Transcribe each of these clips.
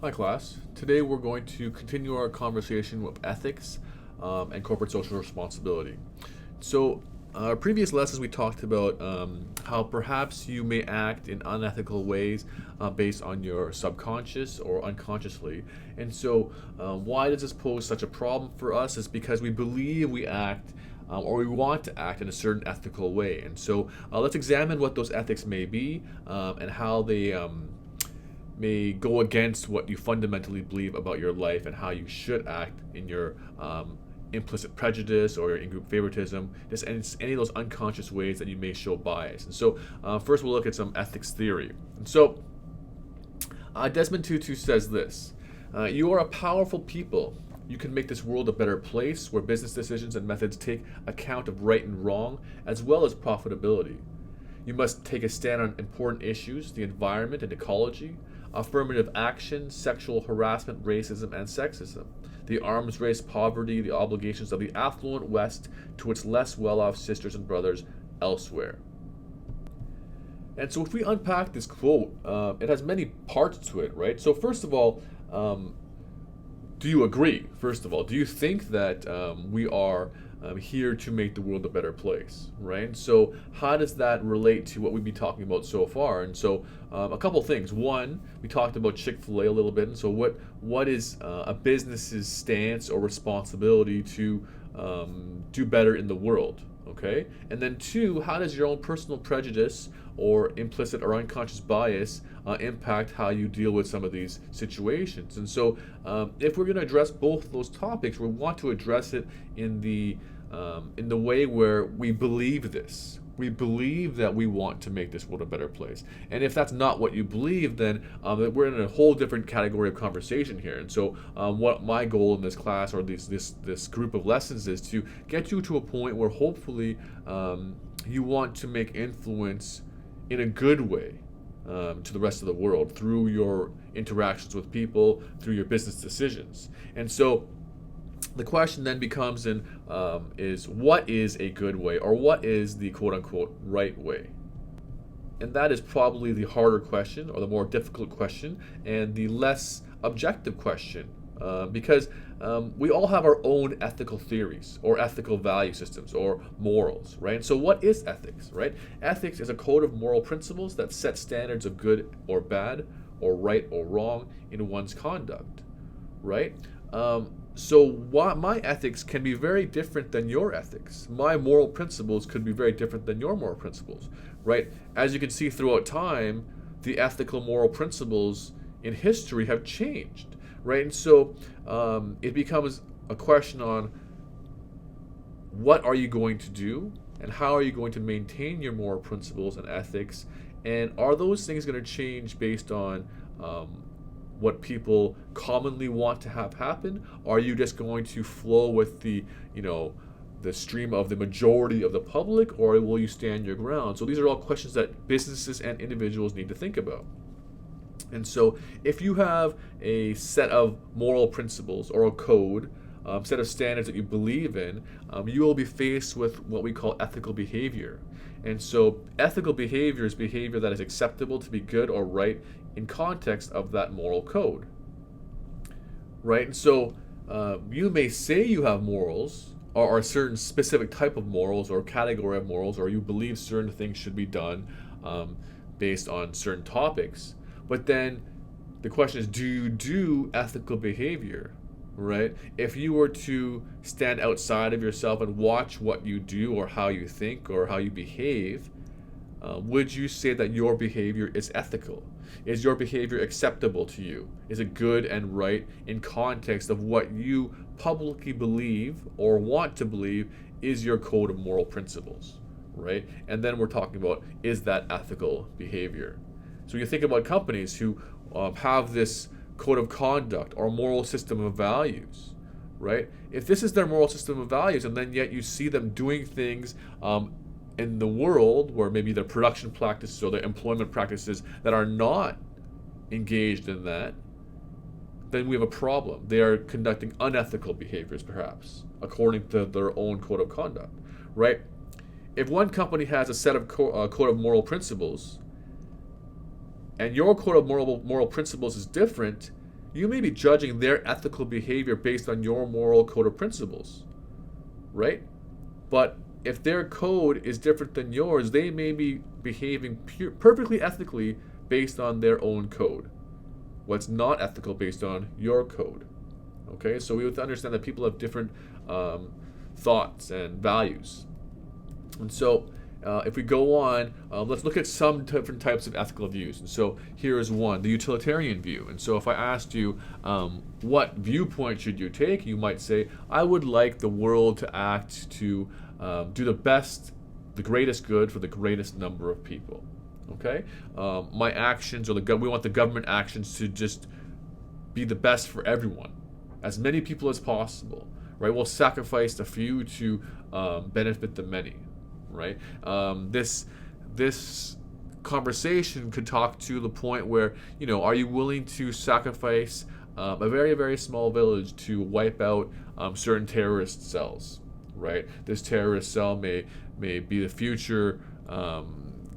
Hi, class. Today we're going to continue our conversation with ethics and corporate social responsibility. So, previous lessons we talked about how perhaps you may act in unethical ways based on your subconscious or unconsciously. And so, why does this pose such a problem for us? Is because we believe we act or we want to act in a certain ethical way. And so, let's examine what those ethics may be and how they may go against what you fundamentally believe about your life and how you should act in your implicit prejudice or your in-group favoritism, just any of those unconscious ways that you may show bias. And so, first we'll look at some ethics theory. And so, Desmond Tutu says this: "You are a powerful people. You can make this world a better place where business decisions and methods take account of right and wrong as well as profitability. You must take a stand on important issues, the environment and ecology, affirmative action, sexual harassment, racism, and sexism, the arms race, poverty, the obligations of the affluent West to its less well off sisters and brothers elsewhere." And so, if we unpack this quote, it has many parts to it, right? So, first of all, do you agree? First of all, do you think that we are here to make the world a better place, right? So how does that relate to what we've been talking about so far? And so a couple things. One, we talked about Chick-fil-A a little bit. And so what is a business's stance or responsibility to do better in the world? Okay. And then two, how does your own personal prejudice or implicit or unconscious bias impact how you deal with some of these situations? And so, if we're going to address both those topics, we want to address it in the way where we believe this. We believe that we want to make this world a better place. And if that's not what you believe, then we're in a whole different category of conversation here. And so, what my goal in this class or this group of lessons is to get you to a point where hopefully you want to make influence in a good way to the rest of the world through your interactions with people, through your business decisions. And so, the question then becomes is what is a good way, or what is the quote unquote right way? And that is probably the harder question, or the more difficult question, and the less objective question, because we all have our own ethical theories or ethical value systems or morals, right? And so, what is ethics, right? Ethics is a code of moral principles that set standards of good or bad, or right or wrong in one's conduct, right? So my ethics can be very different than your ethics. My moral principles could be very different than your moral principles, right? As you can see throughout time, the ethical moral principles in history have changed, right? And so it becomes a question on what are you going to do and how are you going to maintain your moral principles and ethics, and are those things going to change based on what people commonly want to have happen? Are you just going to flow with the stream of the majority of the public, or will you stand your ground? So these are all questions that businesses and individuals need to think about. And so, if you have a set of moral principles or a code, set of standards that you believe in, you will be faced with what we call ethical behavior. And so, ethical behavior is behavior that is acceptable to be good or right in context of that moral code, right? And so, you may say you have morals, or a certain specific type of morals or category of morals, or you believe certain things should be done based on certain topics. But then the question is, do you do ethical behavior, right? If you were to stand outside of yourself and watch what you do or how you think or how you behave, would you say that your behavior is ethical? Is your behavior acceptable to you? Is it good and right in context of what you publicly believe or want to believe is your code of moral principles, right? And then we're talking about, is that ethical behavior? So you think about companies who have this code of conduct or moral system of values, right? If this is their moral system of values, and then yet you see them doing things in the world where maybe their production practices or their employment practices that are not engaged in that, then we have a problem. They are conducting unethical behaviors, perhaps, according to their own code of conduct, right? If one company has a set of code of moral principles, and your code of moral principles is different, you may be judging their ethical behavior based on your moral code of principles, right? But if their code is different than yours, they may be behaving perfectly ethically based on their own code. What's not ethical based on your code. Okay, so we have to understand that people have different thoughts and values. And so if we go on, let's look at some different types of ethical views. And so here is one, the utilitarian view. And so if I asked you, what viewpoint should you take, you might say, I would like the world to act to do the best, the greatest good for the greatest number of people. Okay, my actions, or we want the government actions to just be the best for everyone, as many people as possible. Right, we'll sacrifice a few to benefit the many. Right, this conversation could talk to the point where, are you willing to sacrifice a very, very small village to wipe out certain terrorist cells? Right, this terrorist cell may be the future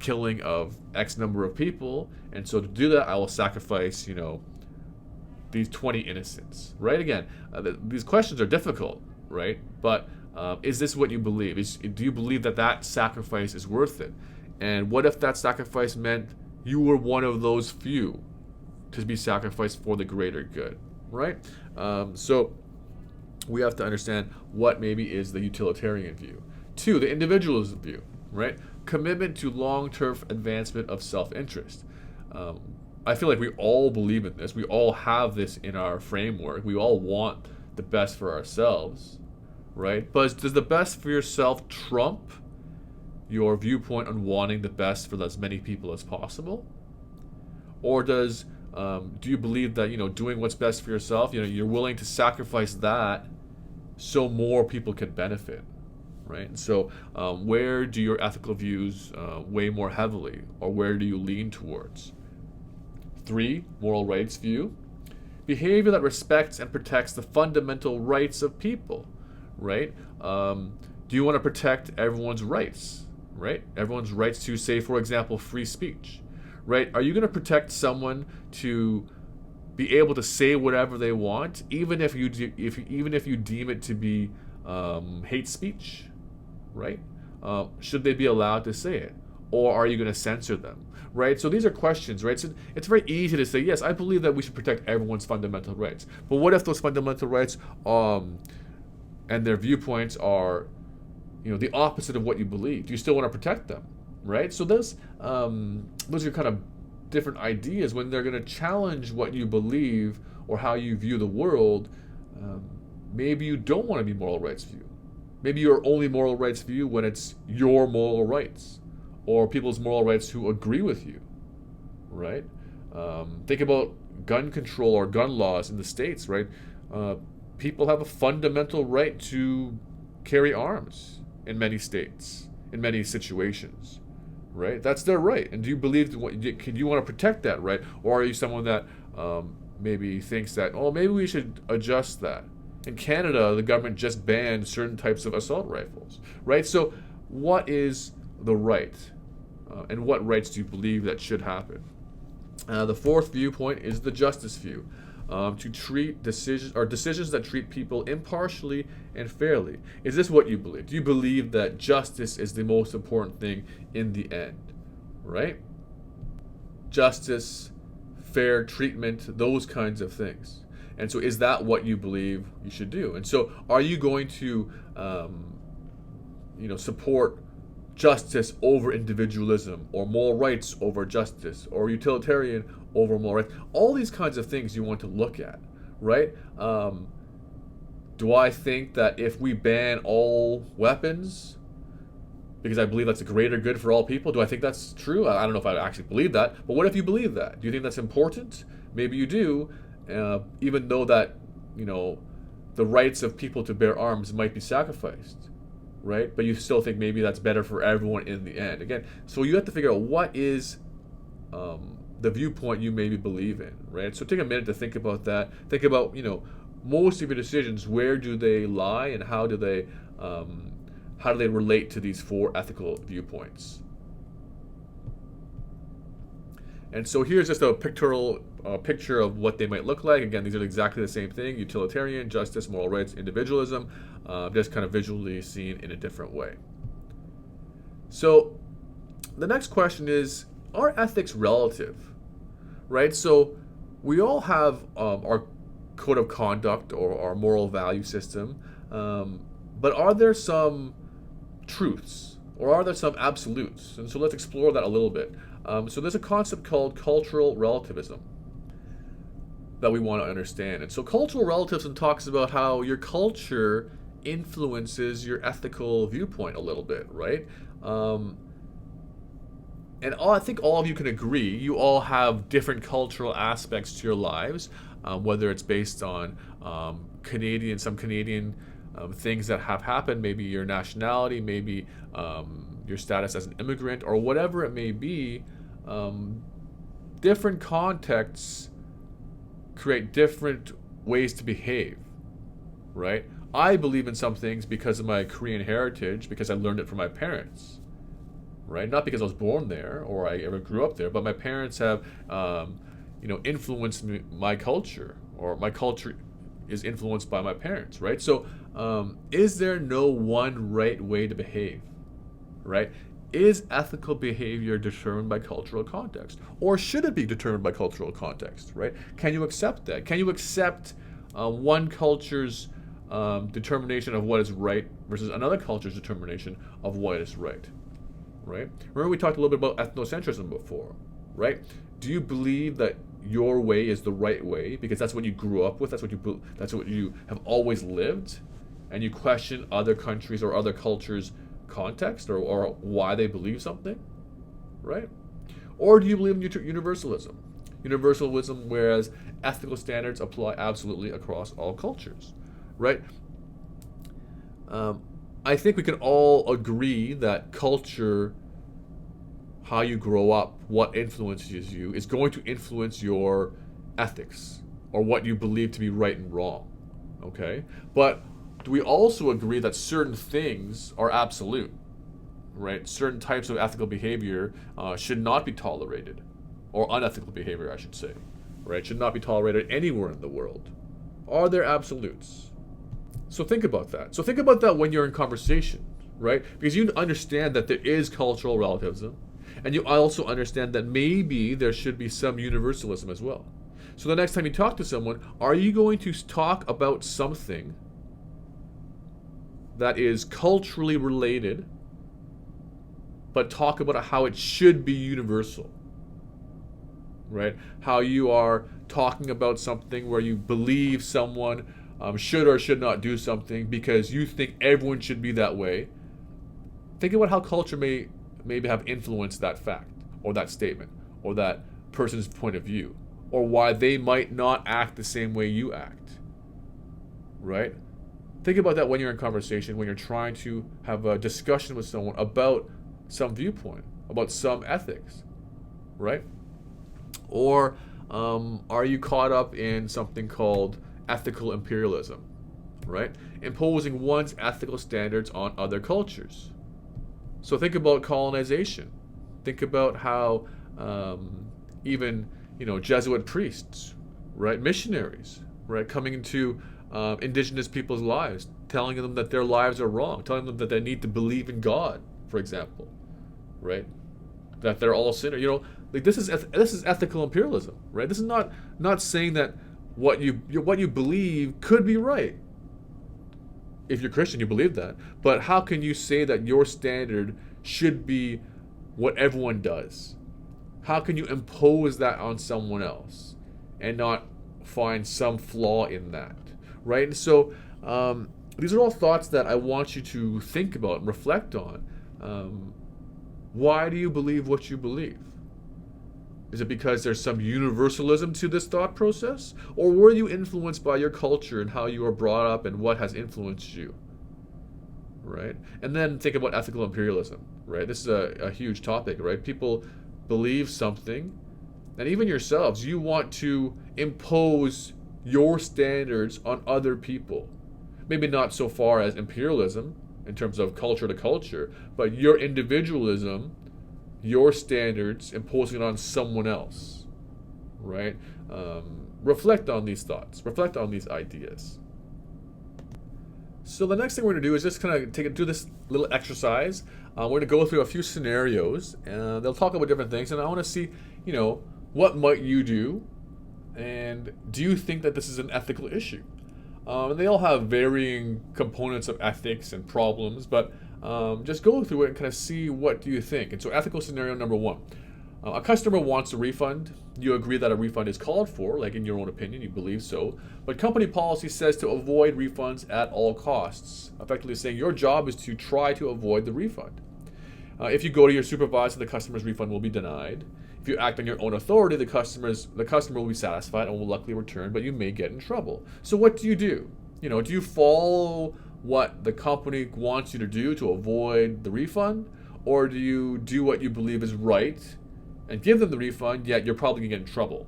killing of X number of people, and so to do that, I will sacrifice, these 20 innocents. Right? Again, these questions are difficult, right? But is this what you believe? Do you believe that sacrifice is worth it? And what if that sacrifice meant you were one of those few to be sacrificed for the greater good? Right? So we have to understand what maybe is the utilitarian view. 2, the individualism view. Right? Commitment to long-term advancement of self-interest. I feel like we all believe in this. We all have this in our framework. We all want the best for ourselves, right? But does the best for yourself trump your viewpoint on wanting the best for as many people as possible? Or do you believe that, doing what's best for yourself, you're willing to sacrifice that so more people can benefit? Right? And so where do your ethical views weigh more heavily, or where do you lean towards? 3, moral rights view. Behavior that respects and protects the fundamental rights of people. Right? Do you want to protect everyone's rights? Right? Everyone's rights to, say, for example, free speech. Right? Are you going to protect someone to be able to say whatever they want, even if you deem it to be hate speech? Right? Should they be allowed to say it? Or are you going to censor them? Right? So these are questions, right? So it's very easy to say, yes, I believe that we should protect everyone's fundamental rights. But what if those fundamental rights and their viewpoints are, the opposite of what you believe? Do you still want to protect them? Right? So those are kind of different ideas when they're going to challenge what you believe or how you view the world. Maybe you don't want to be moral rights view. Maybe your only moral rights view when it's your moral rights or people's moral rights who agree with you, right? Think about gun control or gun laws in the States, right? People have a fundamental right to carry arms in many states, in many situations, right? That's their right. And do you believe can you want to protect that right? Or are you someone that maybe thinks that, maybe we should adjust that? In Canada, the government just banned certain types of assault rifles, right? So what is the right? And what rights do you believe that should happen? The 4th viewpoint is the justice view. To treat decisions that treat people impartially and fairly. Is this what you believe? Do you believe that justice is the most important thing in the end? Right? Justice, fair treatment, those kinds of things. And so is that what you believe you should do? And so are you going to support justice over individualism, or moral rights over justice, or utilitarian over moral rights? All these kinds of things you want to look at, right? Do I think that if we ban all weapons, because I believe that's a greater good for all people, do I think that's true? I don't know if I actually believe that, but what if you believe that? Do you think that's important? Maybe you do, even though that, the rights of people to bear arms might be sacrificed. Right? But you still think maybe that's better for everyone in the end. Again, so you have to figure out what is the viewpoint you maybe believe in, right? So take a minute to think about that. Think about, most of your decisions, where do they lie, and how do they relate to these 4 ethical viewpoints? And so here's just a pictorial a picture of what they might look like. Again, these are exactly the same thing: utilitarian, justice, moral rights, individualism, just kind of visually seen in a different way. So the next question is, are ethics relative? Right? So we all have our code of conduct or our moral value system, but are there some truths or are there some absolutes? And so let's explore that a little bit. So there's a concept called cultural relativism that we want to understand. And so cultural relativism talks about how your culture influences your ethical viewpoint a little bit, right? I think all of you can agree, you all have different cultural aspects to your lives, whether it's based on some Canadian things that have happened, maybe your nationality, maybe your status as an immigrant, or whatever it may be. Different contexts create different ways to behave, right? I believe in some things because of my Korean heritage, because I learned it from my parents, right? Not because I was born there or I ever grew up there, but my parents have, influenced my culture, or my culture is influenced by my parents, right? So, is there no one right way to behave, right? Is ethical behavior determined by cultural context, or should it be determined by cultural context, right? Can you accept that? Can you accept one culture's determination of what is right versus another culture's determination of what is right? Right? Remember we talked a little bit about ethnocentrism before, right? Do you believe that your way is the right way because that's what you grew up with, that's what you have always lived, and you question other countries or other cultures' context or why they believe something, right? Or do you believe in universalism? Universalism, whereas ethical standards apply absolutely across all cultures, right? I think we can all agree that culture, how you grow up, what influences you, is going to influence your ethics or what you believe to be right and wrong, okay? But do we also agree that certain things are absolute, right? Certain types of ethical behavior should not be tolerated, or unethical behavior, I should say, right? Should not be tolerated anywhere in the world. Are there absolutes? So think about that. So think about that when you're in conversation, right? Because you understand that there is cultural relativism, and you also understand that maybe there should be some universalism as well. So the next time you talk to someone, are you going to talk about something that is culturally related, but talk about how it should be universal, right? How you are talking about something where you believe someone should or should not do something because you think everyone should be that way. Think about how culture may maybe have influenced that fact or that statement or that person's point of view, or why they might not act the same way you act, right? Think about that when you're in conversation, when you're trying to have a discussion with someone about some viewpoint, about some ethics, right? Or are you caught up in something called ethical imperialism, right? Imposing one's ethical standards on other cultures. So think about colonization. Think about how even Jesuit priests, right, missionaries, right, coming into indigenous people's lives, telling them that their lives are wrong, telling them that they need to believe in God, for example, right? That they're all sinners. This is ethical imperialism, right? This is not saying that what you believe could be right. If you're Christian, you believe that. But how can you say that your standard should be what everyone does? How can you impose that on someone else and not find some flaw in that, right? And so these are all thoughts that I want you to think about and reflect on. Why do you believe what you believe? Is it because there's some universalism to this thought process? Or were you influenced by your culture and how you were brought up and what has influenced you? Right? And then think about ethical imperialism, right? This is a huge topic, right? People believe something, and even yourselves, you want to impose your standards on other people. Maybe not so far as imperialism in terms of culture to culture, but your individualism, your standards, imposing it on someone else, right? Reflect on these thoughts, reflect on these ideas. So the next thing we're going to do is just kind of do this little exercise. We're going to go through a few scenarios, and they'll talk about different things. And I want to see, what might you do, and do you think that this is an ethical issue? And they all have varying components of ethics and problems, but just go through it and kind of see what do you think. And so, ethical scenario number one. A customer wants a refund. You agree that a refund is called for, like in your own opinion, you believe so. But company policy says to avoid refunds at all costs, effectively saying your job is to try to avoid the refund. If you go to your supervisor, the customer's refund will be denied. If you act on your own authority, the customer will be satisfied and will likely return, but you may get in trouble. So what do? Do you follow what the company wants you to do to avoid the refund? Or do you do what you believe is right and give them the refund, yet you're probably going to get in trouble,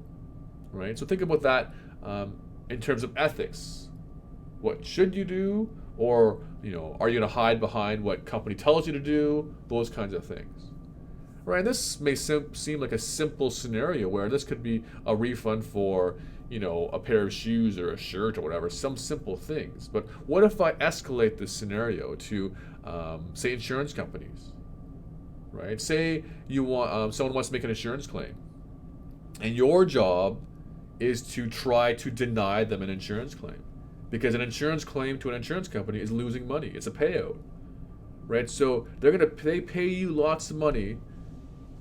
right? So think about that in terms of ethics. What should you do? Or, are you going to hide behind what company tells you to do? Those kinds of things, right? And this may seem like a simple scenario where this could be a refund for, a pair of shoes or a shirt or whatever, some simple things. But what if I escalate this scenario to, say, insurance companies? Right? Say you want someone wants to make an insurance claim, and your job is to try to deny them an insurance claim, because an insurance claim to an insurance company is losing money. It's a payout, right? So they pay you lots of money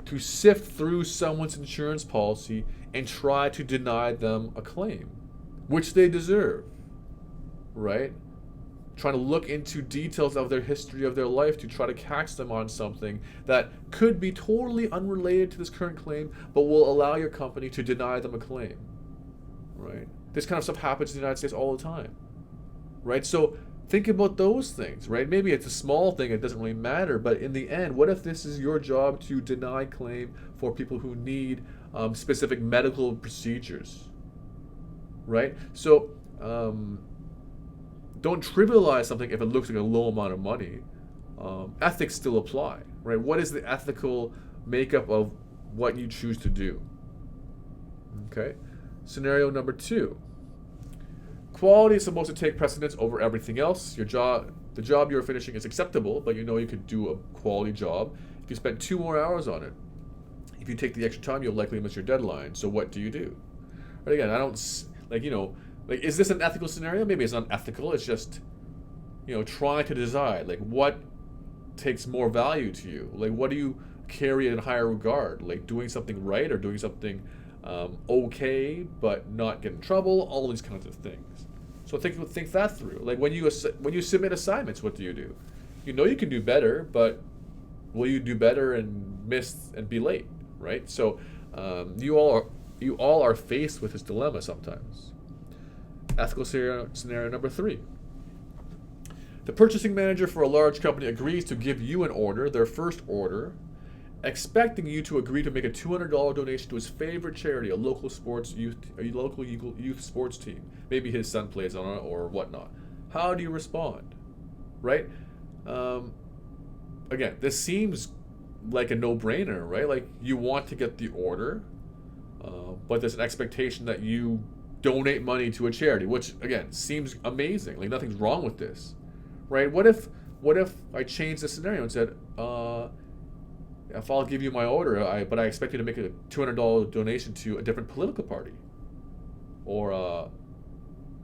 to sift through someone's insurance policy and try to deny them a claim, which they deserve, right? Trying to look into details of their history of their life to try to catch them on something that could be totally unrelated to this current claim, but will allow your company to deny them a claim, right? This kind of stuff happens in the United States all the time, right? So think about those things, right? Maybe it's a small thing, it doesn't really matter, but in the end, what if this is your job to deny claim for people who need specific medical procedures, right? So, don't trivialize something if it looks like a low amount of money. Ethics still apply, right? What is the ethical makeup of what you choose to do? Okay. Scenario number two. Quality is supposed to take precedence over everything else. The job you're finishing is acceptable, but you could do a quality job if you spend 2 more hours on it. If you take the extra time, you'll likely miss your deadline. So what do you do? But again, I don't is this an ethical scenario? Maybe it's not ethical. It's just, trying to decide, what takes more value to you? What do you carry in higher regard? Doing something right or doing something okay but not get in trouble? All these kinds of things. So think that through. When you submit assignments, what do? You know you can do better, but will you do better and miss and be late, right? So you all are faced with this dilemma sometimes. Ethical scenario number three. The purchasing manager for a large company agrees to give you an order, their first order, expecting you to agree to make a $200 donation to his favorite charity, a local youth sports team. Maybe his son plays on it or whatnot. How do you respond? Right? Again, this seems like a no-brainer, right? You want to get the order, but there's an expectation that you donate money to a charity, which again seems amazing. Nothing's wrong with this, right? What if I changed the scenario and said, if I'll give you my order, but I expect you to make a $200 donation to a different political party, or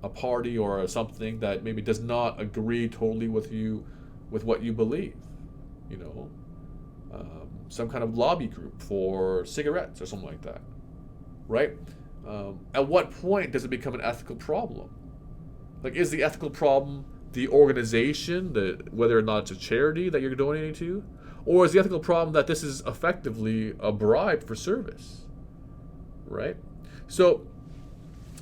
a party or something that maybe does not agree totally with what you believe, some kind of lobby group for cigarettes or something like that, right? At what point does it become an ethical problem? Is the ethical problem the organization, whether or not it's a charity that you're donating to? Or is the ethical problem that this is effectively a bribe for service? Right? So,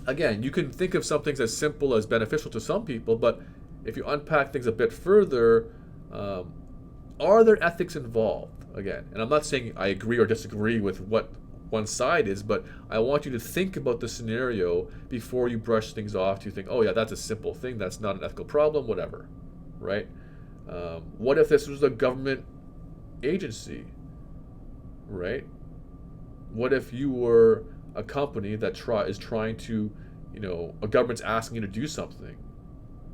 again, you can think of some things as simple as beneficial to some people, but if you unpack things a bit further, are there ethics involved? Again, and I'm not saying I agree or disagree with what one side is, but I want you to think about the scenario before you brush things off to think, oh yeah, that's a simple thing, that's not an ethical problem, whatever, right? What if this was a government agency, right? What if you were a company that is trying to, a government's asking you to do something,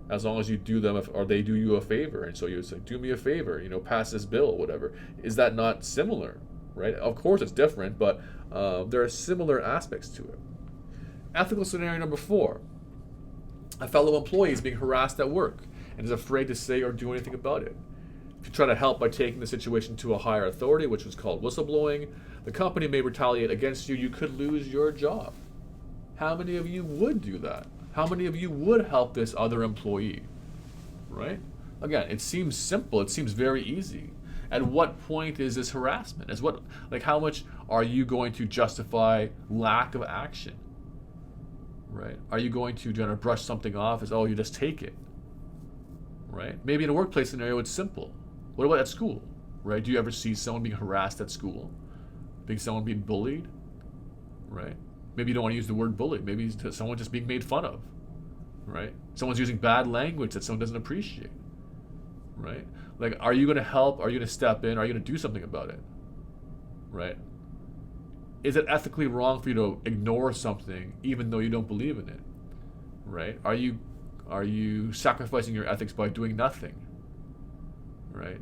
as long as you do them, or they do you a favor, and so you say, do me a favor, pass this bill, whatever. Is that not similar, right? Of course it's different, but there are similar aspects to it. Ethical scenario number 4. A fellow employee is being harassed at work and is afraid to say or do anything about it. If you try to help by taking the situation to a higher authority, which was called whistleblowing, the company may retaliate against you. You could lose your job. How many of you would do that? How many of you would help this other employee? Right? Again, it seems simple. It seems very easy. At what point is this harassment? How much are you going to justify lack of action? Right? Are you going to brush something off as, oh, you just take it? Right? Maybe in a workplace scenario, it's simple. What about at school? Right? Do you ever see someone being harassed at school? Someone being bullied? Right? Maybe you don't want to use the word bully. Maybe someone just being made fun of, right? Someone's using bad language that someone doesn't appreciate, right? Are you going to help? Are you going to step in? Are you going to do something about it, right? Is it ethically wrong for you to ignore something even though you don't believe in it, right? Are you sacrificing your ethics by doing nothing, right?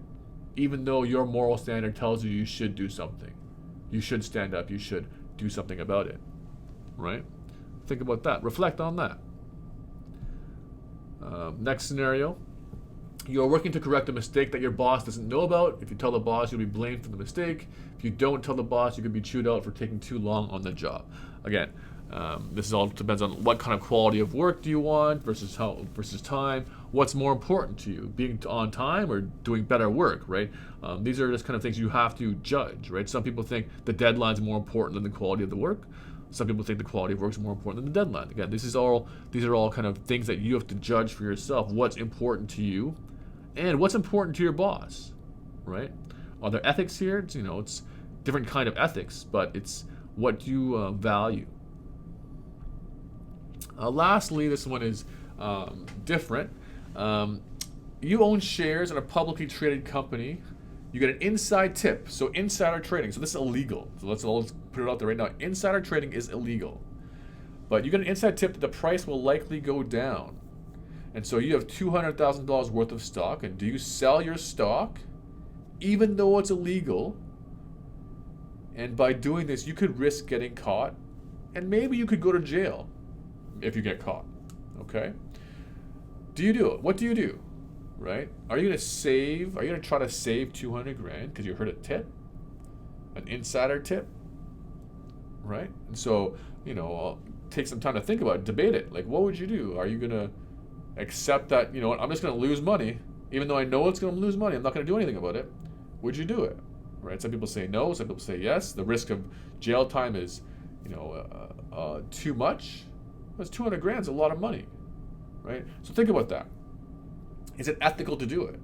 Even though your moral standard tells you should do something, you should stand up, you should do something about it. Right? Think about that. Reflect on that. Next scenario. You are working to correct a mistake that your boss doesn't know about. If you tell the boss, you'll be blamed for the mistake. If you don't tell the boss, you could be chewed out for taking too long on the job. Again, this all depends on what kind of quality of work do you want versus time. What's more important to you, being on time or doing better work, right? These are just kind of things you have to judge, right? Some people think the deadline's more important than the quality of the work. Some people think the quality of work is more important than the deadline. Again, these are all kind of things that you have to judge for yourself. What's important to you, and what's important to your boss, right? Are there ethics here? It's different kind of ethics, but it's what you value. Lastly, this one is different. You own shares in a publicly traded company. You get an inside tip, so insider trading. So this is illegal. So let's put it out there right now. Insider trading is illegal. But you get an inside tip that the price will likely go down. And so you have $200,000 worth of stock, and do you sell your stock even though it's illegal? And by doing this, you could risk getting caught, and maybe you could go to jail if you get caught. Okay? Do you do it? What do you do? Right? Are you going to try to save 200 grand because you heard a tip? An insider tip? Right? And so, take some time to think about it, debate it. What would you do? Are you going to accept that, I'm just going to lose money, even though I know it's going to lose money, I'm not going to do anything about it? Would you do it? Right? Some people say no, some people say yes. The risk of jail time is, too much. That's 200 grand is a lot of money, right? So think about that. Is it ethical to do it?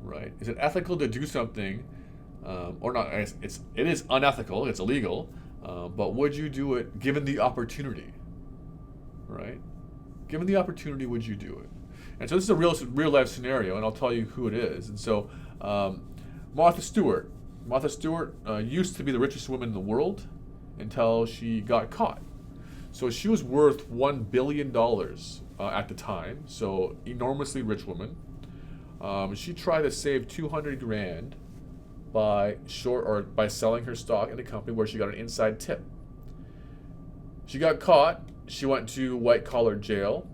Right? Is it ethical to do something, or not? It is unethical. It's illegal. But would you do it given the opportunity? Right? Given the opportunity, would you do it? And so this is a real life scenario, and I'll tell you who it is. And so Martha Stewart. Martha Stewart used to be the richest woman in the world until she got caught. So she was worth $1 billion at the time, so enormously rich woman. She tried to save 200 grand by selling her stock in a company where she got an inside tip. She got caught. She went to white collar jail,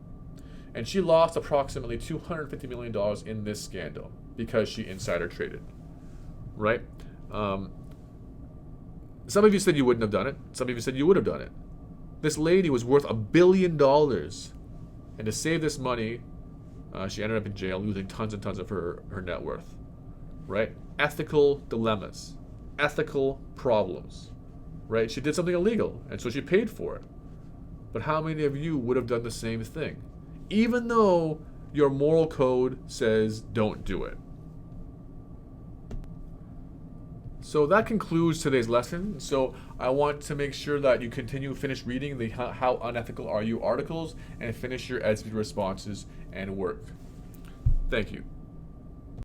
and she lost approximately $250 million in this scandal because she insider traded. Right? Some of you said you wouldn't have done it. Some of you said you would have done it. This lady was worth $1 billion, and to save this money, she ended up in jail, losing tons and tons of her net worth. Right? Ethical dilemmas, ethical problems. Right? She did something illegal, and so she paid for it. But how many of you would have done the same thing, even though your moral code says don't do it? So that concludes today's lesson. So I want to make sure that you finish reading the How Unethical Are You articles and finish your EdSpeed responses and work. Thank you.